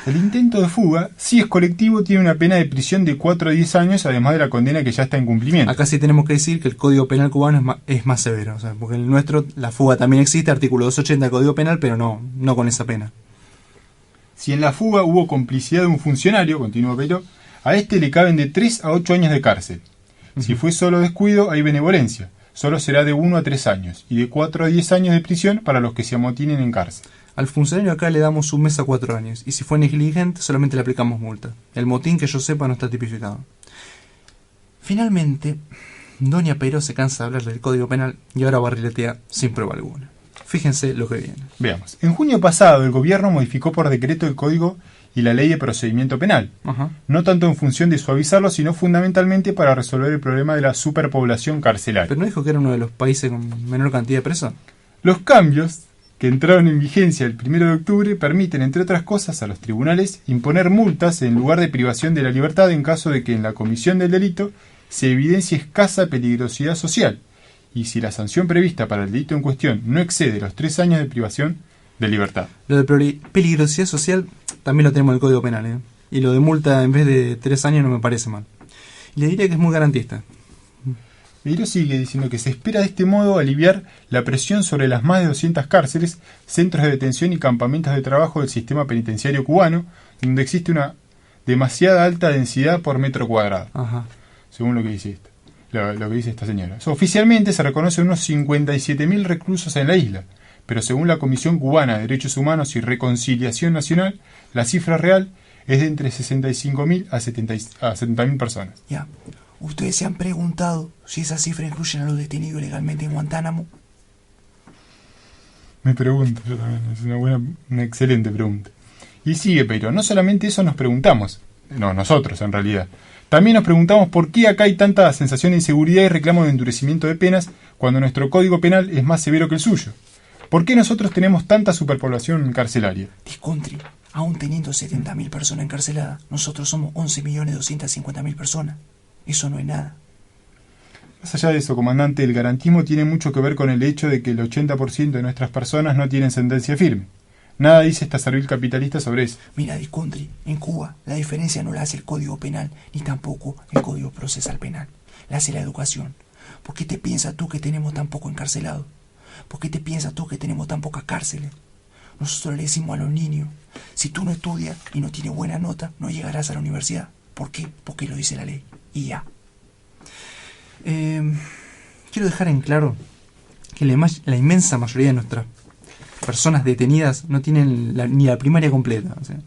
El intento de fuga, si es colectivo, tiene una pena de prisión de 4 a 10 años, además de la condena que ya está en cumplimiento. Acá sí tenemos que decir que el Código Penal cubano es más severo, o sea, porque en el nuestro la fuga también existe, artículo 280 del Código Penal, pero no con esa pena. Si en la fuga hubo complicidad de un funcionario, continúa Peiró, a este le caben de 3 a 8 años de cárcel. Si fue solo descuido, hay benevolencia. Solo será de 1 a 3 años, y de 4 a 10 años de prisión para los que se amotinen en cárcel. Al funcionario acá le damos un mes a 4 años, y si fue negligente solamente le aplicamos multa. El motín, que yo sepa, no está tipificado. Finalmente, doña Peiró se cansa de hablar del Código Penal y ahora barriletea sin prueba alguna. Fíjense lo que viene. Veamos. En junio pasado, el gobierno modificó por decreto el Código y la Ley de Procedimiento Penal. Ajá. No tanto en función de suavizarlo, sino fundamentalmente para resolver el problema de la superpoblación carcelaria. ¿Pero no dijo que era uno de los países con menor cantidad de presos? Los cambios que entraron en vigencia el 1 de octubre permiten, entre otras cosas, a los tribunales imponer multas en lugar de privación de la libertad en caso de que en la comisión del delito se evidencie escasa peligrosidad social y si la sanción prevista para el delito en cuestión no excede los 3 años de privación de libertad. Lo de peligrosidad social también lo tenemos en el Código Penal, ¿eh? Y lo de multa en vez de 3 años no me parece mal. Y le diría que es muy garantista. Peiró sigue diciendo que se espera de este modo aliviar la presión sobre las más de 200 cárceles, centros de detención y campamentos de trabajo del sistema penitenciario cubano, donde existe una demasiada alta densidad por metro cuadrado. Ajá. Según lo que dice lo que dice esta señora. Oficialmente se reconocen unos 57.000 reclusos en la isla, pero según la Comisión Cubana de Derechos Humanos y Reconciliación Nacional, la cifra real es de entre 65.000 a 70.000 personas. Ya. ¿Ustedes se han preguntado si esa cifra incluye a los detenidos ilegalmente en Guantánamo? Me pregunto yo también, es una excelente pregunta. Y sigue Peiró, no solamente eso nos preguntamos, no, nosotros en realidad. También nos preguntamos por qué acá hay tanta sensación de inseguridad y reclamo de endurecimiento de penas cuando nuestro Código Penal es más severo que el suyo. ¿Por qué nosotros tenemos tanta superpoblación carcelaria? Discontri, aún teniendo 70.000 personas encarceladas, nosotros somos 11.250.000 personas. Eso no es nada. Más allá de eso, comandante, el garantismo tiene mucho que ver con el hecho de que el 80% de nuestras personas no tienen sentencia firme. Nada dice esta servil capitalista sobre eso. Mira, Discontri, en Cuba la diferencia no la hace el Código Penal, ni tampoco el Código Procesal Penal. La hace la educación. ¿Por qué te piensas tú que tenemos tan poco encarcelados? ¿Por qué te piensas tú que tenemos tan pocas cárceles? Nosotros le decimos a los niños, si tú no estudias y no tienes buena nota, no llegarás a la universidad. ¿Por qué? Porque lo dice la ley. Y ya. Quiero dejar en claro que la inmensa mayoría de nuestras personas detenidas no tienen ni la primaria completa. O sea,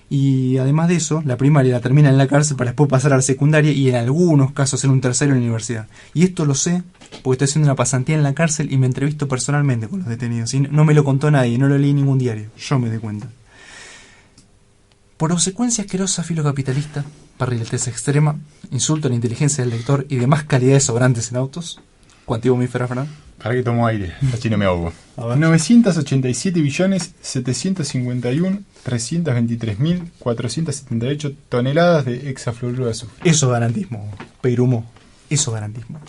y además de eso, la primaria la terminan en la cárcel para después pasar a la secundaria y en algunos casos hacer un tercero en la universidad. Y esto lo sé porque estoy haciendo una pasantía en la cárcel y me entrevisto personalmente con los detenidos. Y no me lo contó nadie, no lo leí en ningún diario. Yo me di cuenta. Por obsecuencia asquerosa filocapitalista, parrilletez extrema, insulto a la inteligencia del lector y demás calidades sobrantes en autos, cuantiomífera, Fran. ¿Para qué tomo aire? Así no me ahogo. A ver. 987.751.323.478 toneladas de hexafluoruro de azufre. Eso garantismo, Peirumo. Eso garantismo.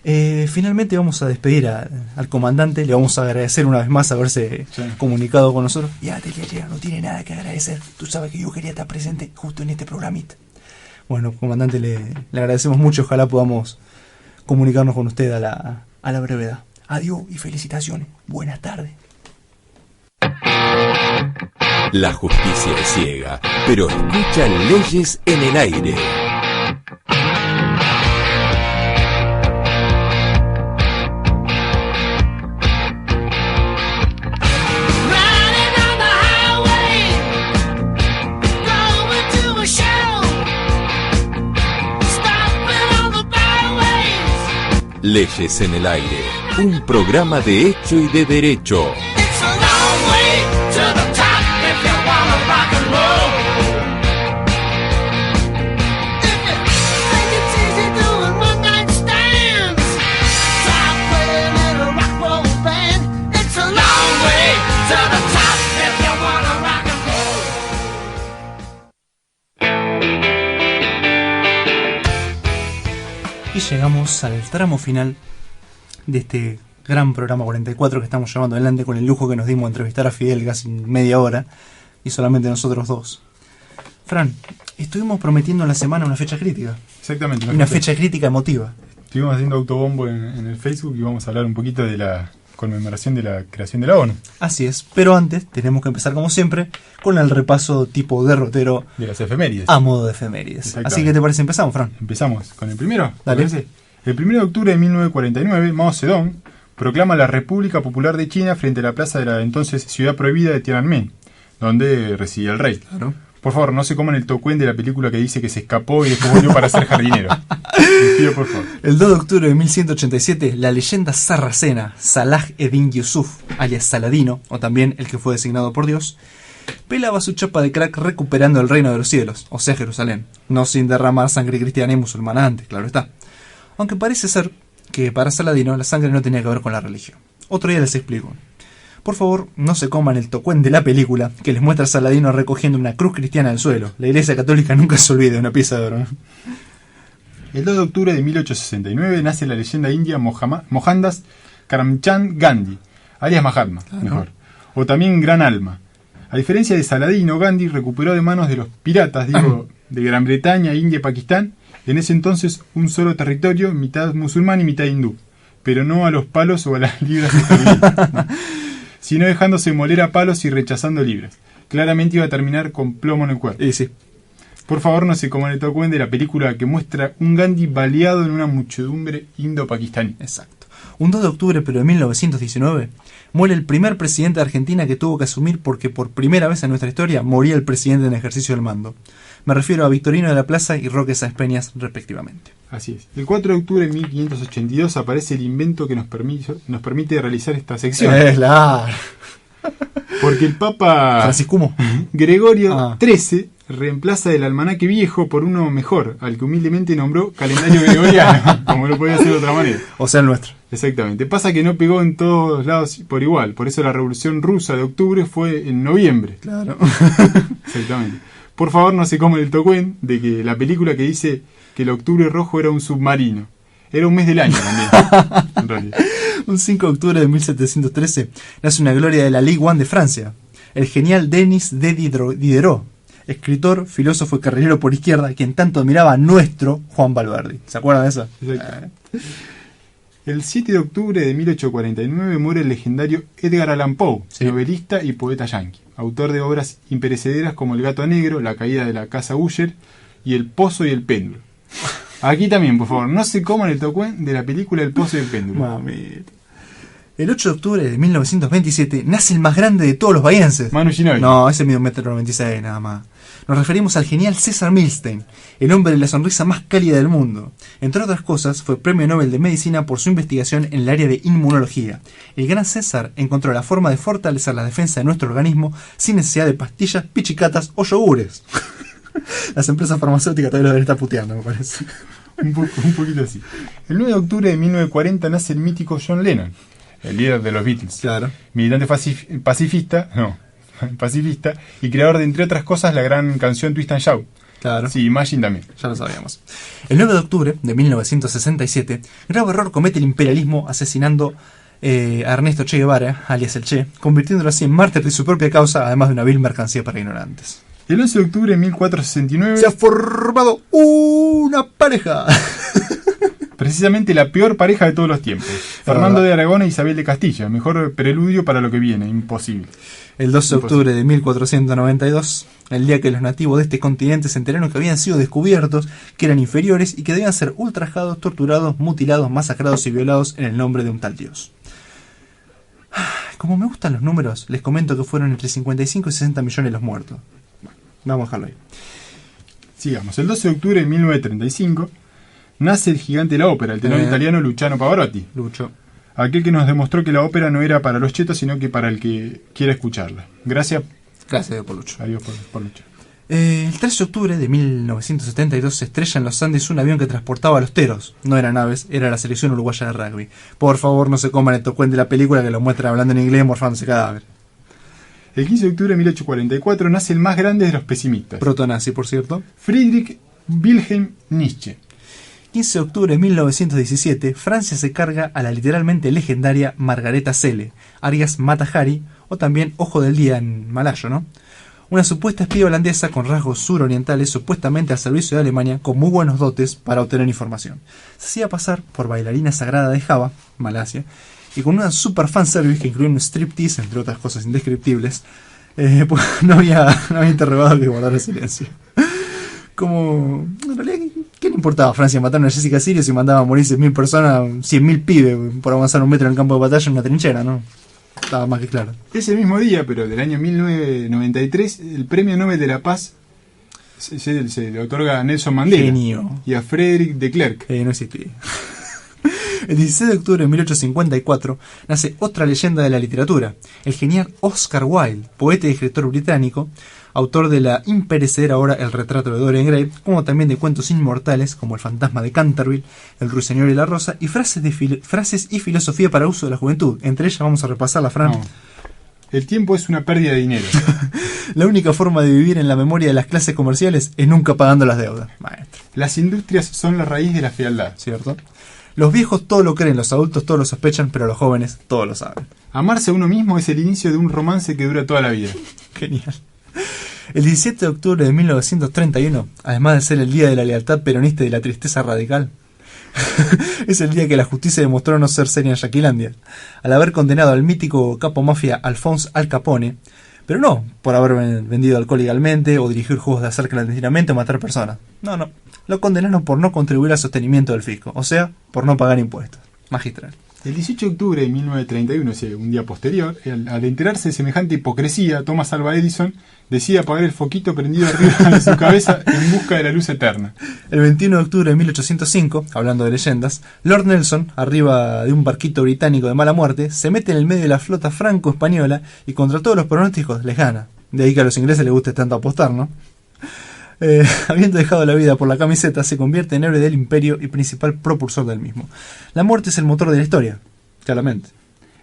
Finalmente vamos a despedir al comandante. Le vamos a agradecer una vez más haberse comunicado con nosotros. Ya, Teliachea, no tiene nada que agradecer. Tú sabes que yo quería estar presente justo en este programita. Bueno, comandante, le agradecemos mucho. Ojalá podamos comunicarnos con usted a la brevedad. Adiós y felicitaciones. Buenas tardes. La justicia es ciega, pero escucha leyes en el aire. Leyes en el aire, un programa de hecho y de derecho. Y llegamos al tramo final de este gran programa 44 que estamos llevando adelante, con el lujo que nos dimos de entrevistar a Fidel casi media hora y solamente nosotros dos. Fran, estuvimos prometiendo en la semana una fecha crítica. Exactamente. Una fecha crítica emotiva. Estuvimos haciendo autobombo en el Facebook y vamos a hablar un poquito de la conmemoración de la creación de la ONU. Así es, pero antes tenemos que empezar como siempre con el repaso tipo derrotero de las efemérides. A modo de efemérides. Así que te parece, empezamos, Fran. Empezamos con el primero. Dale. El 1 de octubre de 1949, Mao Zedong proclama la República Popular de China frente a la plaza de la entonces ciudad prohibida de Tiananmen, donde residía el rey. Claro. Por favor, no se coman el tocuen de la película que dice que se escapó y después volvió para ser jardinero. Les pido, por favor. El 2 de octubre de 1187, la leyenda sarracena Salah Eddin Yusuf, alias Saladino, o también el que fue designado por Dios, pelaba su chapa de crack recuperando el reino de los cielos, o sea Jerusalén, no sin derramar sangre cristiana y musulmana antes, claro está. Aunque parece ser que para Saladino la sangre no tenía que ver con la religión. Otro día les explico. Por favor, no se coman el tocuen de la película que les muestra a Saladino recogiendo una cruz cristiana del suelo. La Iglesia Católica nunca se olvida de una pieza de oro, ¿no? El 2 de octubre de 1869 nace la leyenda india Mohandas Karamchand Gandhi, alias Mahatma, mejor, o también Gran Alma. A diferencia de Saladino, Gandhi recuperó de manos de los piratas, de Gran Bretaña, India y Pakistán, en ese entonces un solo territorio, mitad musulmán y mitad hindú, pero no a los palos o a las libras estadounidenses, sino dejándose moler a palos y rechazando libras. Claramente iba a terminar con plomo en el cuerpo. Sí. Por favor, no se coman el tocuen de la película que muestra un Gandhi baleado en una muchedumbre indo-pakistaní. Exacto. Un 2 de octubre, pero de 1919, muere el primer presidente de Argentina que tuvo que asumir porque por primera vez en nuestra historia moría el presidente en ejercicio del mando. Me refiero a Victorino de la Plaza y Roque Sáenz Peñas, respectivamente. Así es. El 4 de octubre de 1582 aparece el invento que nos permite realizar esta sección. Claro. Porque el Papa Franciscumo Gregorio XIII reemplaza el almanaque viejo por uno mejor, al que humildemente nombró calendario gregoriano, como lo podía hacer de otra manera. O sea, el nuestro. Exactamente. Pasa que no pegó en todos lados por igual. Por eso la Revolución Rusa de octubre fue en noviembre. Claro. Exactamente. Por favor, no se coman el tocuen de que la película que dice que el octubre rojo era un submarino. Era un mes del año también, en realidad. Un 5 de octubre de 1713 nace una gloria de la Ligue 1 de Francia, el genial Denis Diderot, escritor, filósofo y carrilero por izquierda, quien tanto admiraba a nuestro Juan Valverdi. ¿Se acuerdan de eso? Exacto. El 7 de octubre de 1849 muere el legendario Edgar Allan Poe, novelista y poeta yanqui, autor de obras imperecederas como El gato negro, La caída de la casa Usher y El pozo y el péndulo. Aquí también, por favor, no se coman el tocuen de la película El pozo y el péndulo. Mamita. El 8 de octubre de 1927 nace el más grande de todos los bahienses. Manu Ginóbili. No, ese mide 1,96 m nada más. Nos referimos al genial César Milstein, el hombre de la sonrisa más cálida del mundo. Entre otras cosas, fue premio Nobel de Medicina por su investigación en el área de inmunología. El gran César encontró la forma de fortalecer la defensa de nuestro organismo sin necesidad de pastillas, pichicatas o yogures. Las empresas farmacéuticas todavía lo deben estar puteando, me parece. un poquito así. El 9 de octubre de 1940 nace el mítico John Lennon, el líder de los Beatles. Claro. Militante pacifista y creador de, entre otras cosas, la gran canción Twist and Shout. Claro. Sí, Imagine también. Ya lo sabíamos. El 9 de octubre de 1967, grave error comete el imperialismo asesinando a Ernesto Che Guevara, alias el Che, convirtiéndolo así en mártir de su propia causa, además de una vil mercancía para ignorantes. El 11 de octubre de 1469 se ha formado una pareja. Precisamente la peor pareja de todos los tiempos. Fernando de Aragón e Isabel de Castilla. Mejor preludio para lo que viene. Imposible. El 12 de octubre de 1492, el día que los nativos de este continente se enteraron que habían sido descubiertos, que eran inferiores y que debían ser ultrajados, torturados, mutilados, masacrados y violados en el nombre de un tal dios. Como me gustan los números, les comento que fueron entre 55 y 60 millones los muertos. Vamos a dejarlo ahí. Sigamos. El 12 de octubre de 1935 nace el gigante de la ópera, el tenor italiano Luciano Pavarotti. Lucho. Aquel que nos demostró que la ópera no era para los chetos, sino que para el que quiera escucharla. Gracias por Lucho. Adiós por Lucho. El 13 de octubre de 1972 se estrella en los Andes un avión que transportaba a los teros. No eran aves, era la selección uruguaya de rugby. Por favor, no se coman el tocuén de la película que lo muestra hablando en inglés morfándose cadáver. El 15 de octubre de 1844 nace el más grande de los pesimistas. Protonazi, por cierto. Friedrich Wilhelm Nietzsche. 15 de octubre de 1917, Francia se carga a la literalmente legendaria Margareta Cele, alias Mata Hari, o también Ojo del Día en malayo, ¿no? Una supuesta espía holandesa con rasgos surorientales supuestamente al servicio de Alemania con muy buenos dotes para obtener información. Se hacía pasar por bailarina sagrada de Java, Malasia, y con una super fanservice que incluía un striptease, entre otras cosas indescriptibles, pues no había interrogado que guardar el silencio. Como, en realidad, ¿qué le importaba a Francia matar a una Jessica Sirius y mandaba a morirse 1000 personas, 100.000 pibes por avanzar un metro en el campo de batalla en una trinchera, ¿no? Estaba más que claro. Ese mismo día, pero del año 1993, el Premio Nobel de la Paz se le otorga a Nelson Mandela. Genio. Y a Frédéric de Klerk. No existía. El 16 de octubre de 1854 nace otra leyenda de la literatura, el genial Oscar Wilde, poeta y escritor británico, autor de la imperecedera obra El retrato de Dorian Gray, como también de cuentos inmortales como El fantasma de Canterville, El ruiseñor y la rosa, y frases y filosofía para uso de la juventud. Entre ellas vamos a repasarla, Fran. No. El tiempo es una pérdida de dinero. La única forma de vivir en la memoria de las clases comerciales es nunca pagando las deudas. Maestro. Las industrias son la raíz de la fealdad. ¿Cierto? Los viejos todo lo creen, los adultos todo lo sospechan, pero los jóvenes todo lo saben. Amarse a uno mismo es el inicio de un romance que dura toda la vida. Genial. El 17 de octubre de 1931, además de ser el día de la lealtad peronista y de la tristeza radical, es el día que la justicia demostró no ser seria en Yaquilandia, al haber condenado al mítico capo mafia Alphonse Al Capone, pero no por haber vendido alcohol ilegalmente o dirigir juegos de azar clandestinamente o matar personas. No. Lo condenaron por no contribuir al sostenimiento del fisco, o sea, por no pagar impuestos. Magistral. El 18 de octubre de 1931, o sea, un día posterior, al enterarse de semejante hipocresía, Thomas Alva Edison decide apagar el foquito prendido arriba de su cabeza en busca de la luz eterna. El 21 de octubre de 1805, hablando de leyendas, Lord Nelson, arriba de un barquito británico de mala muerte, se mete en el medio de la flota franco-española y contra todos los pronósticos les gana. De ahí que a los ingleses les guste tanto apostar, ¿no? Habiendo dejado la vida por la camiseta, se convierte en héroe del imperio y principal propulsor del mismo. La muerte es el motor de la historia, claramente.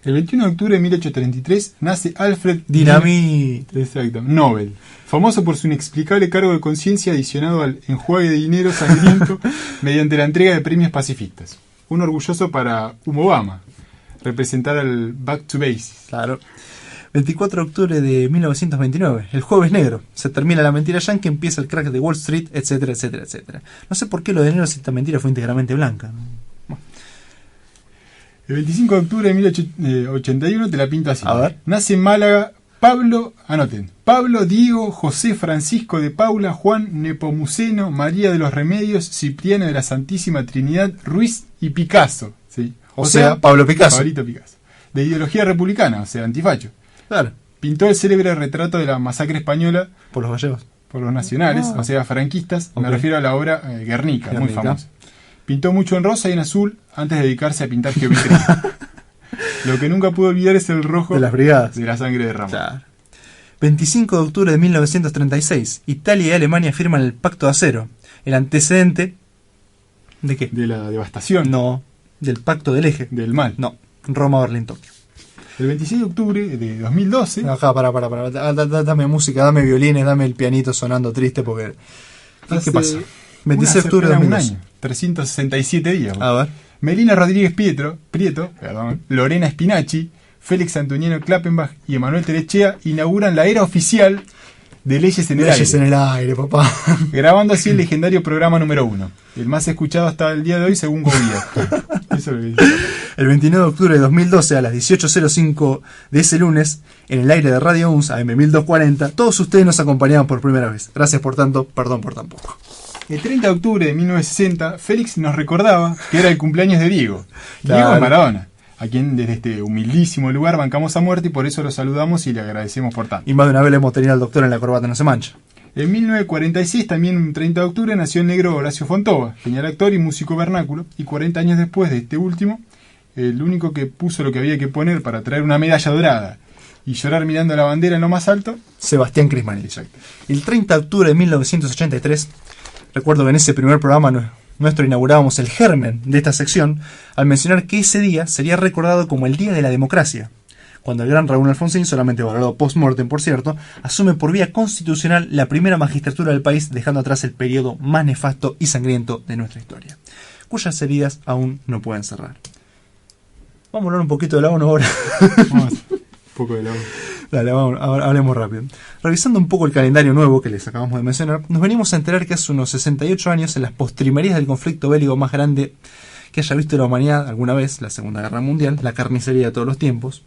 El 21 de octubre de 1833 nace Alfred Dinamite. Exacto, Nobel, famoso por su inexplicable cargo de conciencia adicionado al enjuague de dinero sangriento mediante la entrega de premios pacifistas. Un orgulloso para Obama, representar al Back to Basics. Claro. 24 de octubre de 1929, el Jueves Negro. Se termina la mentira yankee, empieza el crack de Wall Street, etcétera, etcétera, etcétera. No sé por qué lo de enero si esta mentira fue íntegramente blanca. Bueno. El 25 de octubre de 1881 te la pinto así. A ver. Nace en Málaga Pablo Diego José Francisco de Paula Juan Nepomuceno María de los Remedios Cipriano de la Santísima Trinidad Ruiz y Picasso. ¿Sí? O sea, Pablo Picasso. Pablito Picasso. De ideología republicana, o sea, antifacho. Claro. Pintó el célebre retrato de la masacre española por los gallegos. Por los nacionales, o sea, franquistas. Okay. Me refiero a la obra Guernica, muy famosa. Pintó mucho en rosa y en azul antes de dedicarse a pintar geometría. Lo que nunca pudo olvidar es el rojo de las brigadas. De la sangre derramada. Claro. 25 de octubre de 1936, Italia y Alemania firman el Pacto de Acero, el antecedente ¿De qué? De la devastación. No, del Pacto del Eje. Del mal. No, Roma, Berlín, Tokio. El 26 de octubre de 2012... Acá, para. Dame música, dame violines, dame el pianito sonando triste porque... ¿Qué pasa? 26 de octubre de 2012. Un año, 367 días. A ver. Melina Rodríguez Prieto, Lorena Spinacci, Félix Antoniano Klappenbach y Emanuel Terechea inauguran la era oficial de Leyes en el Aire. Leyes en el aire, papá. Grabando así el legendario programa número 1. El más escuchado hasta el día de hoy según Gobierno. Eso es lo que dice. El 29 de octubre de 2012 a las 18:05 de ese lunes, en el aire de Radio UNS AM 1240, todos ustedes nos acompañaban por primera vez. Gracias por tanto, perdón por tan poco. El 30 de octubre de 1960, Félix nos recordaba que era el cumpleaños de Diego. Claro. Diego Maradona, a quien desde este humildísimo lugar bancamos a muerte y por eso lo saludamos y le agradecemos por tanto. Y más de una vez le hemos tenido al doctor en la corbata no se mancha. En 1946, también un 30 de octubre, nació el negro Horacio Fontova, genial actor y músico vernáculo, y 40 años después de este último, el único que puso lo que había que poner para traer una medalla dorada y llorar mirando la bandera en lo más alto, Sebastián Crismani. Exacto. El 30 de octubre de 1983, recuerdo que en ese primer programa nuestro inaugurábamos el germen de esta sección, al mencionar que ese día sería recordado como el Día de la Democracia, cuando el gran Raúl Alfonsín, solamente valorado post-mortem por cierto, asume por vía constitucional la primera magistratura del país, dejando atrás el periodo más nefasto y sangriento de nuestra historia, cuyas heridas aún no pueden cerrar. Vamos a hablar un poquito de la ONU ahora. Vamos, un poco de la ONU. Dale, vamos, hablemos rápido. Revisando un poco el calendario nuevo que les acabamos de mencionar, nos venimos a enterar que hace unos 68 años, en las postrimerías del conflicto bélico más grande que haya visto la humanidad alguna vez, la Segunda Guerra Mundial, la carnicería de todos los tiempos,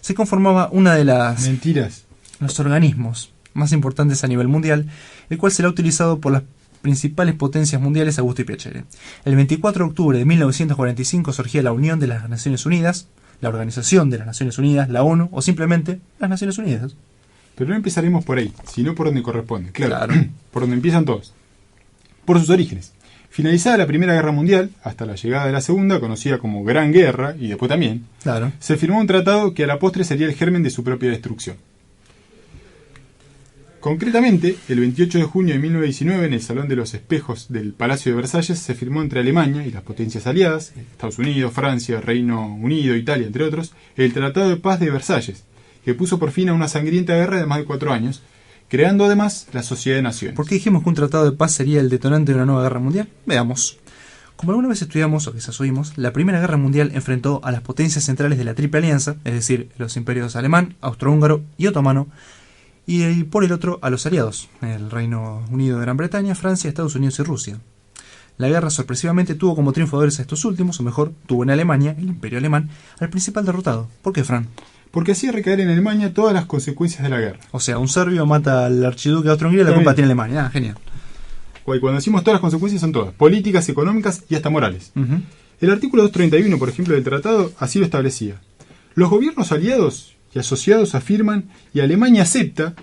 se conformaba una de las... Mentiras. Los organismos más importantes a nivel mundial, el cual será utilizado por las principales potencias mundiales a gusto y piacere. El 24 de octubre de 1945 surgía la Unión de las Naciones Unidas, la Organización de las Naciones Unidas, la ONU, o simplemente las Naciones Unidas. Pero no empezaremos por ahí, sino por donde corresponde. Claro. Por donde empiezan todos. Por sus orígenes. Finalizada la Primera Guerra Mundial, hasta la llegada de la Segunda, conocida como Gran Guerra, y después también, Claro. se firmó un tratado que a la postre sería el germen de su propia destrucción. Concretamente, el 28 de junio de 1919, en el Salón de los Espejos del Palacio de Versalles, se firmó entre Alemania y las potencias aliadas, Estados Unidos, Francia, Reino Unido, Italia, entre otros, el Tratado de Paz de Versalles, que puso por fin a una sangrienta guerra de más de 4 años, creando además la Sociedad de Naciones. ¿Por qué dijimos que un tratado de paz sería el detonante de una nueva guerra mundial? Veamos. Como alguna vez estudiamos, o quizás oímos, la Primera Guerra Mundial enfrentó a las potencias centrales de la Triple Alianza, es decir, los imperios alemán, austrohúngaro y otomano, y por el otro a los aliados, el Reino Unido de Gran Bretaña, Francia, Estados Unidos y Rusia. La guerra sorpresivamente tuvo como triunfadores a estos últimos, o mejor, tuvo en Alemania, el imperio alemán, al principal derrotado. ¿Por qué, Fran? Porque hacía recaer en Alemania todas las consecuencias de la guerra. O sea, un serbio mata al archiduque de Austria-Hungría y la culpa tiene Alemania. Ah, genial. Y cuando decimos todas las consecuencias son todas, políticas, económicas y hasta morales. Uh-huh. El artículo 231, por ejemplo, del tratado, así lo establecía. Los gobiernos aliados y asociados afirman, y Alemania acepta,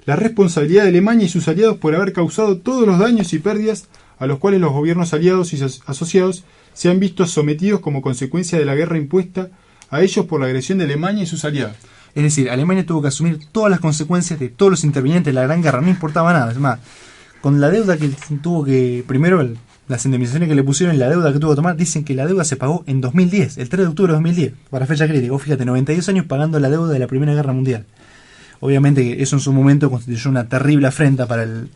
la responsabilidad de Alemania y sus aliados por haber causado todos los daños y pérdidas a los cuales los gobiernos aliados y asociados se han visto sometidos como consecuencia de la guerra impuesta a ellos por la agresión de Alemania y sus aliados. Es decir, Alemania tuvo que asumir todas las consecuencias de todos los intervinientes de la Gran Guerra, no importaba nada. Es más, con la deuda que tuvo que, primero las indemnizaciones que le pusieron y la deuda que tuvo que tomar, dicen que la deuda se pagó en 2010, el 3 de octubre de 2010, para fecha crítica. Fíjate, 92 años pagando la deuda de la Primera Guerra Mundial. Obviamente que eso en su momento constituyó una terrible afrenta para el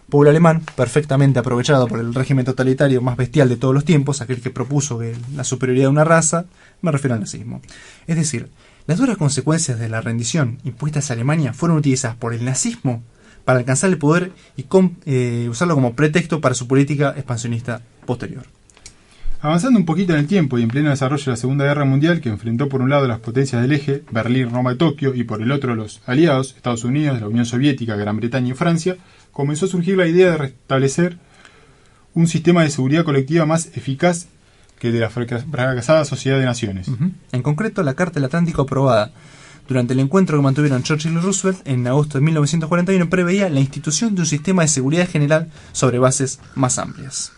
pueblo alemán, perfectamente aprovechado por el régimen totalitario más bestial de todos los tiempos, aquel que propuso que la superioridad de una raza, me refiero al nazismo. Es decir, las duras consecuencias de la rendición impuestas a Alemania fueron utilizadas por el nazismo para alcanzar el poder y usarlo como pretexto para su política expansionista posterior. Avanzando un poquito en el tiempo y en pleno desarrollo de la Segunda Guerra Mundial, que enfrentó por un lado las potencias del eje, Berlín, Roma y Tokio, y por el otro los aliados, Estados Unidos, la Unión Soviética, Gran Bretaña y Francia, comenzó a surgir la idea de restablecer un sistema de seguridad colectiva más eficaz que el de la fracasada Sociedad de Naciones. Uh-huh. En concreto, la Carta del Atlántico aprobada durante el encuentro que mantuvieron Churchill y Roosevelt en agosto de 1941 preveía la institución de un sistema de seguridad general sobre bases más amplias.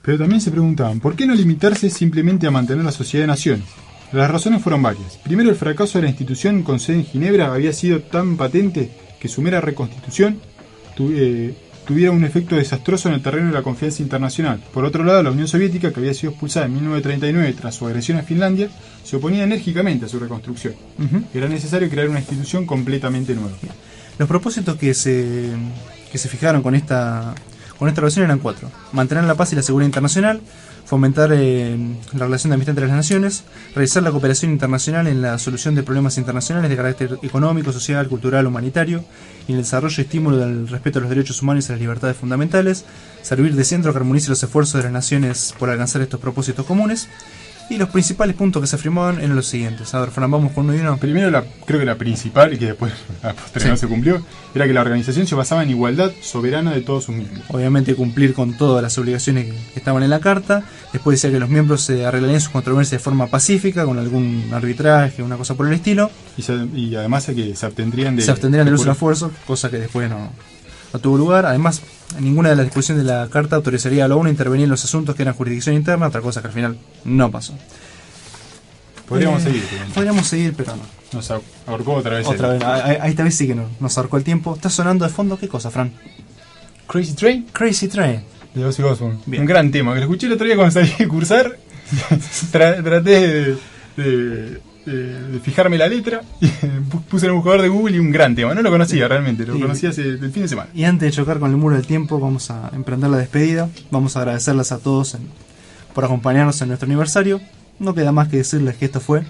Pero también se preguntaban, ¿por qué no limitarse simplemente a mantener la Sociedad de Naciones? Las razones fueron varias. Primero, el fracaso de la institución con sede en Ginebra había sido tan patente que su mera reconstitución tuviera un efecto desastroso en el terreno de la confianza internacional. Por otro lado, la Unión Soviética, que había sido expulsada en 1939 tras su agresión a Finlandia, se oponía enérgicamente a su reconstrucción. Era necesario crear una institución completamente nueva. Los propósitos que se fijaron con esta relación eran 4. Mantener la paz y la seguridad internacional, fomentar la relación de amistad entre las naciones, realizar la cooperación internacional en la solución de problemas internacionales de carácter económico, social, cultural, humanitario, y en el desarrollo y estímulo del respeto a los derechos humanos y a las libertades fundamentales, servir de centro que armonice los esfuerzos de las naciones por alcanzar estos propósitos comunes. Y los principales puntos que se afirmaban eran los siguientes. A ver, Fran, vamos con uno y uno. Primero, creo que la principal, y que después a posteriori no se cumplió, era que la organización se basaba en igualdad soberana de todos sus miembros. Obviamente cumplir con todas las obligaciones que estaban en la carta. Después decía que los miembros se arreglarían sus controversias de forma pacífica, con algún arbitraje, una cosa por el estilo. Y además que se abstendrían del uso de la fuerza, cosa que después no tuvo lugar. Además, ninguna de las disposiciones de la carta autorizaría a la ONU a intervenir en los asuntos que eran jurisdicción interna, otra cosa que al final no pasó. Podríamos seguir, pero no. Nos ahorcó otra vez. Esta vez sí que nos ahorcó el tiempo. ¿Está sonando de fondo qué cosa, Fran? Crazy Train. Crazy Train. De Ozzy Osbourne. Un gran tema, que lo escuché el otro día cuando salí a cursar. Traté de fijarme la letra, y puse en el buscador de Google y un gran tema. No lo conocía realmente, lo conocí hace el fin de semana. Y antes de chocar con el muro del tiempo, vamos a emprender la despedida. Vamos a agradecerles a todos por acompañarnos en nuestro aniversario. No queda más que decirles que esto fue